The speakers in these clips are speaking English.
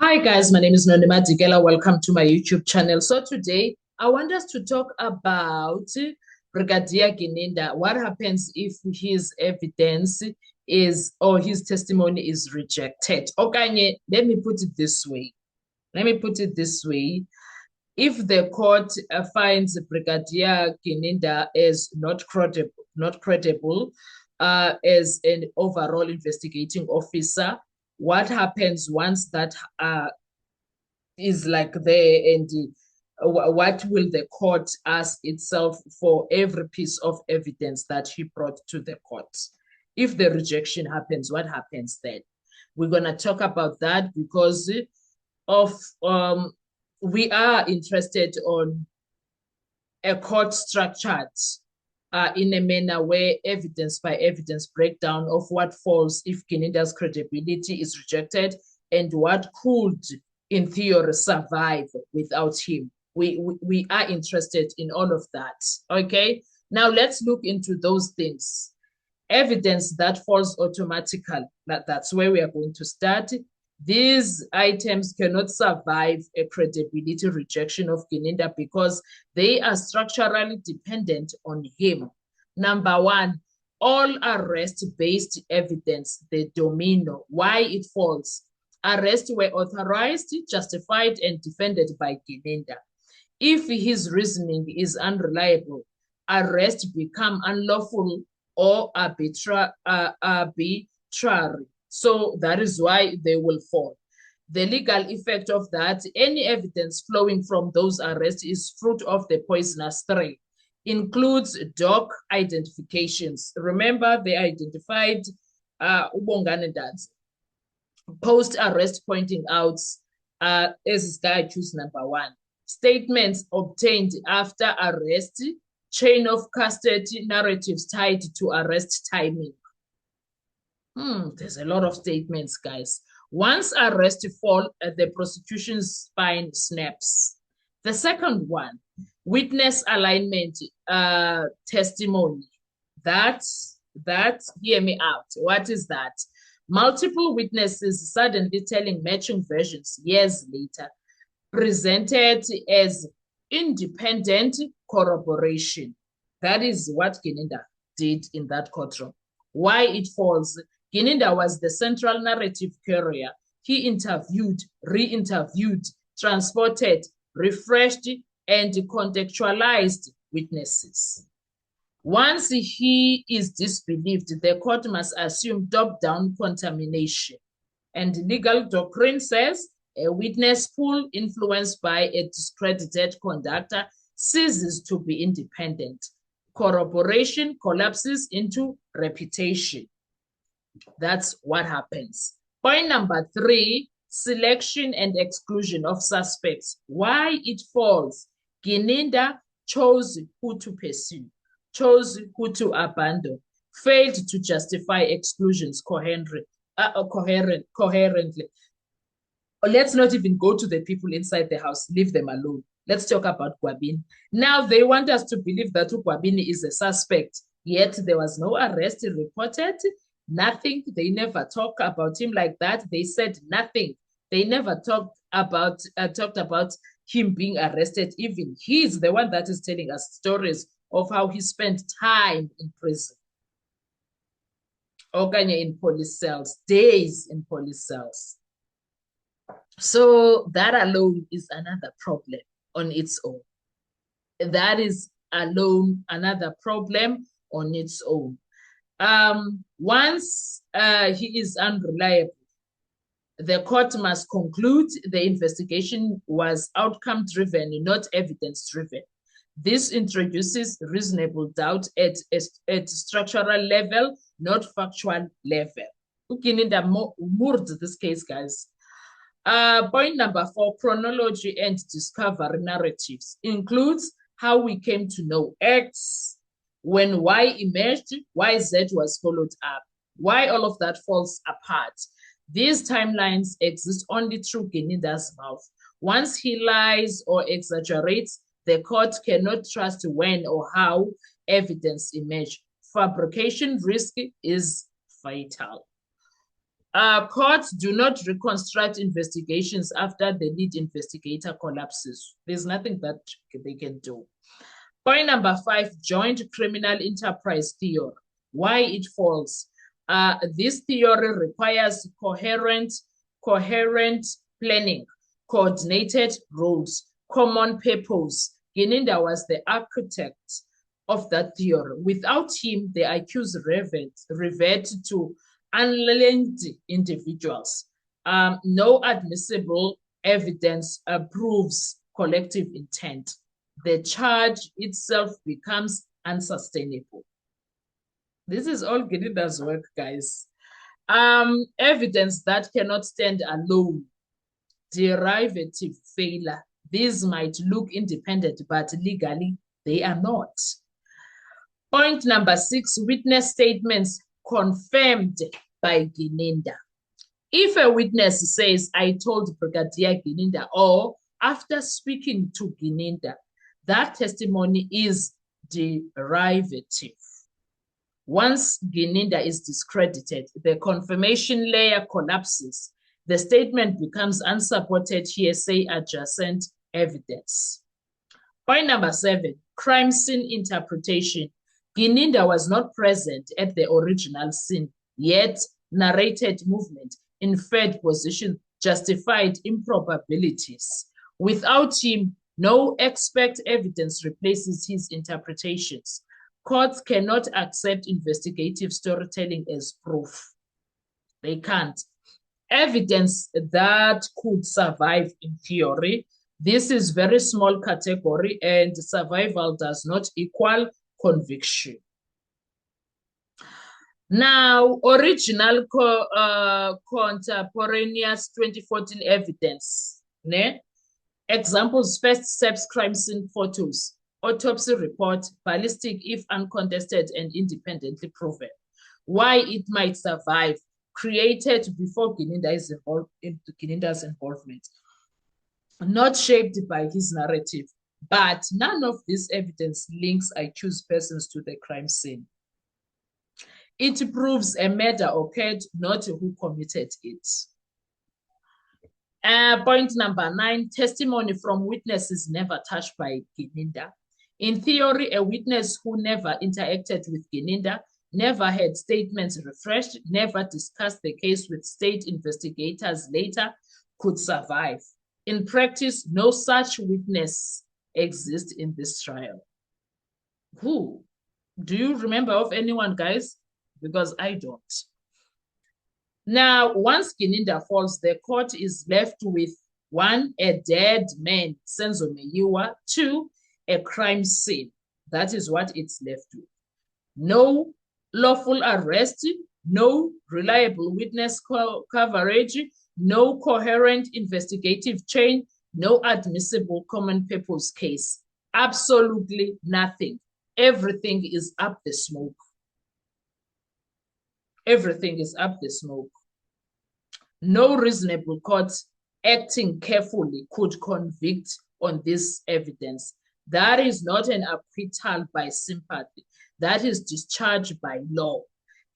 Hi guys, my name is Nonima Digela. Welcome to my YouTube channel. So today I want us to talk about Brigadier Gininda. What happens if his evidence is or his testimony is rejected? Okay, let me put it this way. If the court finds Brigadier Gininda as not credible as an overall investigating officer, what happens once that is like there, and what will the court ask itself for every piece of evidence that he brought to the court? If the rejection happens, what happens then? We're going to talk about that because of we are interested on a court structured in a manner where evidence by evidence breakdown of what falls if Gininda's credibility is rejected and what could, in theory, survive without him. We are interested in all of that. Okay, now let's look into those things. Evidence that falls automatically, that's where we are going to start. These items cannot survive a credibility rejection of Gininda because they are structurally dependent on him. Number one, all arrest-based evidence, the domino, why it falls. Arrests were authorized, justified, and defended by Gininda. If his reasoning is unreliable, arrest become unlawful or arbitrary. So that is why they will fall. The legal effect of that, any evidence flowing from those arrests is fruit of the poisonous tree, includes dog identifications. Remember, they identified Ubongane Dadze. Post-arrest pointing out as this guy choose number one. Statements obtained after arrest, chain of custody narratives tied to arrest timing. There's a lot of statements, guys. Once arrest fall, the prosecution's spine snaps. The second one, witness alignment testimony. That, hear me out. What is that? Multiple witnesses suddenly telling matching versions years later, presented as independent corroboration. That is what Gininda did in that courtroom. Why it falls? Gininda was the central narrative carrier. He interviewed, re-interviewed, transported, refreshed, and contextualized witnesses. Once he is disbelieved, the court must assume top-down contamination. And legal doctrine says a witness pool influenced by a discredited conductor ceases to be independent. Corroboration collapses into reputation. That's what happens. Point number three, selection and exclusion of suspects. Why it falls? Gininda chose who to pursue, chose who to abandon, failed to justify exclusions coherently. Let's not even go to the people inside the house, leave them alone. Let's talk about Gwabini. Now they want us to believe that Gwabini is a suspect, yet there was no arrest reported, nothing. They never talk about him like that. They said nothing. They never talked about him being arrested. Even he's the one that is telling us stories of how he spent time in prison. Okanye in police cells, days in police cells. So that alone is another problem on its own. That is alone another problem on its own. Once he is unreliable, the court must conclude the investigation was outcome-driven, not evidence-driven. This introduces reasonable doubt at structural level, not factual level. Gininda moored this case, guys. Point number four, chronology and discovery narratives includes how we came to know X, when Y emerged, why Z was followed up, why all of that falls apart. These timelines exist only through Gininda's mouth. Once he lies or exaggerates, the court cannot trust when or how evidence emerged. Fabrication risk is fatal. Courts do not reconstruct investigations after the lead investigator collapses. There's nothing that they can do. Point number 5, joint criminal enterprise theory. Why it falls. This theory requires coherent planning, coordinated roles, common purpose. Gininda was the architect of that theory. Without him, the accused revert to unlinked individuals. No admissible evidence proves collective intent. The charge itself becomes unsustainable. This is all Gininda's work, guys. Evidence that cannot stand alone. Derivative failure. These might look independent, but legally they are not. Point number 6, witness statements confirmed by Gininda. If a witness says, I told Brigadier Gininda, or after speaking to Gininda, that testimony is derivative. Once Gininda is discredited, the confirmation layer collapses. The statement becomes unsupported hearsay adjacent evidence. Point number 7, crime scene interpretation. Gininda was not present at the original scene, yet narrated movement, inferred position, justified improbabilities. Without him, no expert evidence replaces his interpretations. Courts cannot accept investigative storytelling as proof. They can't. Evidence that could survive in theory. This is very small category, and survival does not equal conviction. Now, original contemporaneous 2014 evidence. Ne? Examples: first steps crime scene photos, autopsy report, ballistic if uncontested and independently proven. Why it might survive, created before Gininda's involvement. Not shaped by his narrative, but none of this evidence links accused persons to the crime scene. It proves a murder occurred, not who committed it. Point number 9, testimony from witnesses never touched by Gininda. In theory, a witness who never interacted with Gininda, never had statements refreshed, never discussed the case with state investigators later could survive. In practice, no such witness exists in this trial. Who? Do you remember of anyone, guys? Because I don't. Now, once Gininda falls, the court is left with 1, a dead man, Senzo Meyiwa, 2, a crime scene. That is what it's left with. No lawful arrest, no reliable witness coverage, no coherent investigative chain, no admissible common purpose case. Absolutely nothing. Everything is up the smoke. Everything is up the smoke. No reasonable court acting carefully could convict on this evidence. That is not an acquittal by sympathy. That is discharged by law.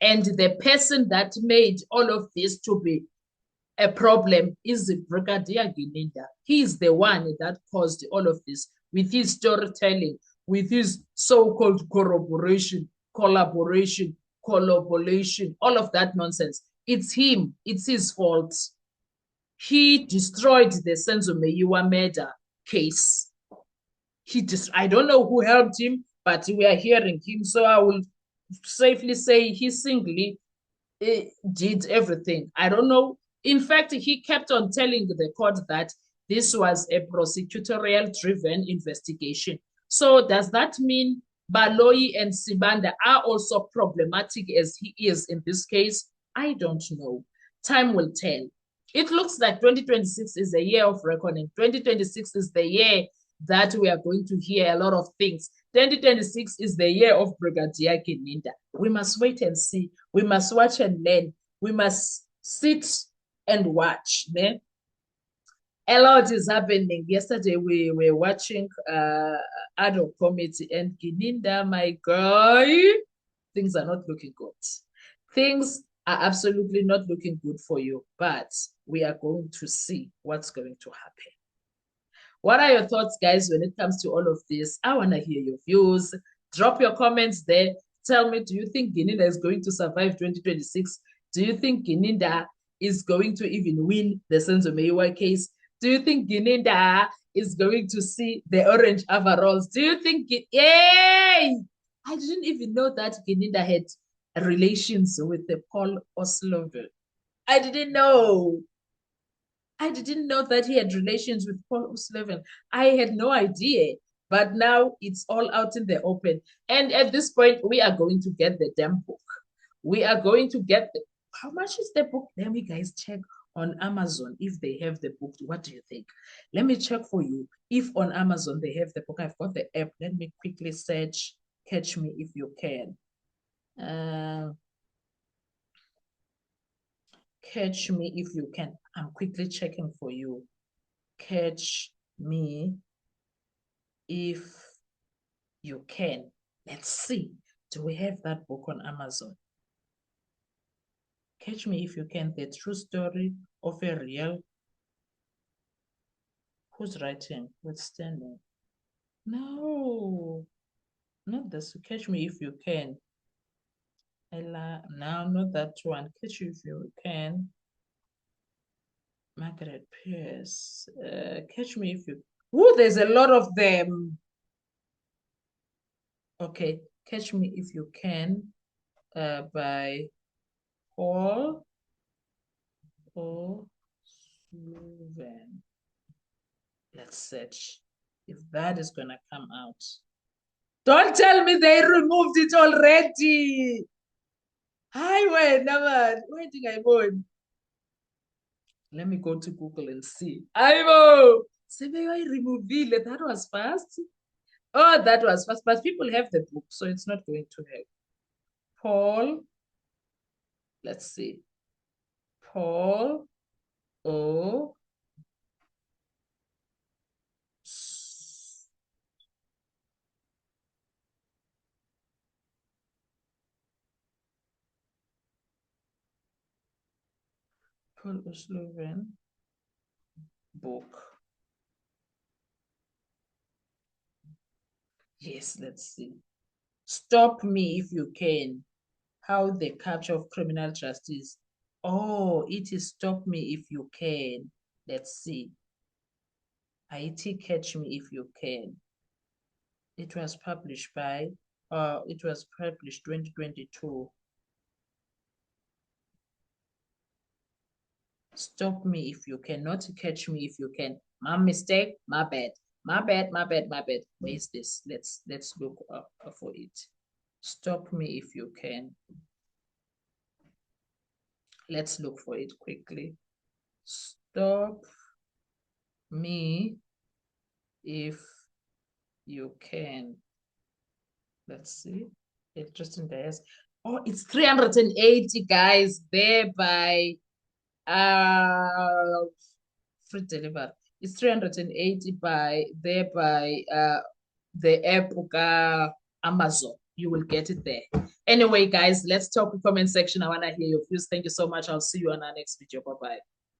And the person that made all of this to be a problem is the Brigadier Gininda. He is the one that caused all of this with his storytelling, with his so-called corroboration, collaboration, collaboration, all of that nonsense. It's him. It's his fault. He destroyed the Senzo Meyiwa murder case. I don't know who helped him, but we are hearing him. So I will safely say he singly did everything. I don't know. In fact, he kept on telling the court that this was a prosecutorial-driven investigation. So does that mean Baloyi and Sibanda are also problematic as he is in this case? I don't know. Time will tell. It looks like 2026 is a year of reckoning. 2026 is the year that we are going to hear a lot of things. 2026 is the year of Brigadier Gininda. We must wait and see. We must watch and learn. We must sit and watch. Ne? A lot is happening. Yesterday we were watching ad hoc committee and Gininda, my girl, things are not looking good. Things are absolutely not looking good for you, but we are going to see what's going to happen. What are your thoughts, guys, when it comes to all of this? I want to hear your views. Drop your comments there. Tell me, do you think Gininda is going to survive 2026? Do you think Gininda is going to even win the Senzo Meyiwa case? Do you think Gininda is going to see the orange overalls? Do you think, yay! I didn't even know that Gininda had relations with the Paul Osloville. I didn't know. I didn't know that he had relations with Paul O'Sullivan. I had no idea. But now it's all out in the open. And at this point, we are going to get the damn book. We are going to get the, how much is the book? Let me guys check on Amazon if they have the book. What do you think? Let me check for you. If on Amazon they have the book, I've got the app. Let me quickly search Catch Me If You Can. Catch Me If You Can. I'm quickly checking for you. Catch Me If You Can. Let's see. Do we have that book on Amazon? Catch Me If You Can, the true story of a real. Who's writing? Withstanding. No, not this. Catch Me If You Can. Ella, no, not that one. Catch You If You Can. Margaret Pierce. Catch Me If You. Oh, there's a lot of them. Okay, Catch Me If You Can by Paul O'Sullivan. Let's search if that is gonna come out. Don't tell me they removed it already. Hi, wait, never. Waiting, I won. Let me go to Google and see. Ivo, I removed it. That was fast. Oh, that was fast. But people have the book, so it's not going to help. Paul, let's see. Paul O. Paul O'Sullivan book. Yes, let's see. Stop Me If You Can. How the Capture of Criminal Justice. Oh, it is Stop Me If You Can. Let's see. IT Catch Me If You Can. It was published by, it was published 2022. Stop Me If You Can, not Catch Me If You Can. My mistake, my bad. My bad, my bad, my bad. Where is this? Let's look up for it. Stop Me If You Can. Let's look for it quickly. Stop Me If You Can. Let's see. Interesting guys. Oh, it's 380 guys there by free delivery. It's 380 by there by the app Amazon. You will get it there. Anyway, guys, let's talk in the comment section. I want to hear your views. Thank you so much. I'll see you on our next video. Bye-bye.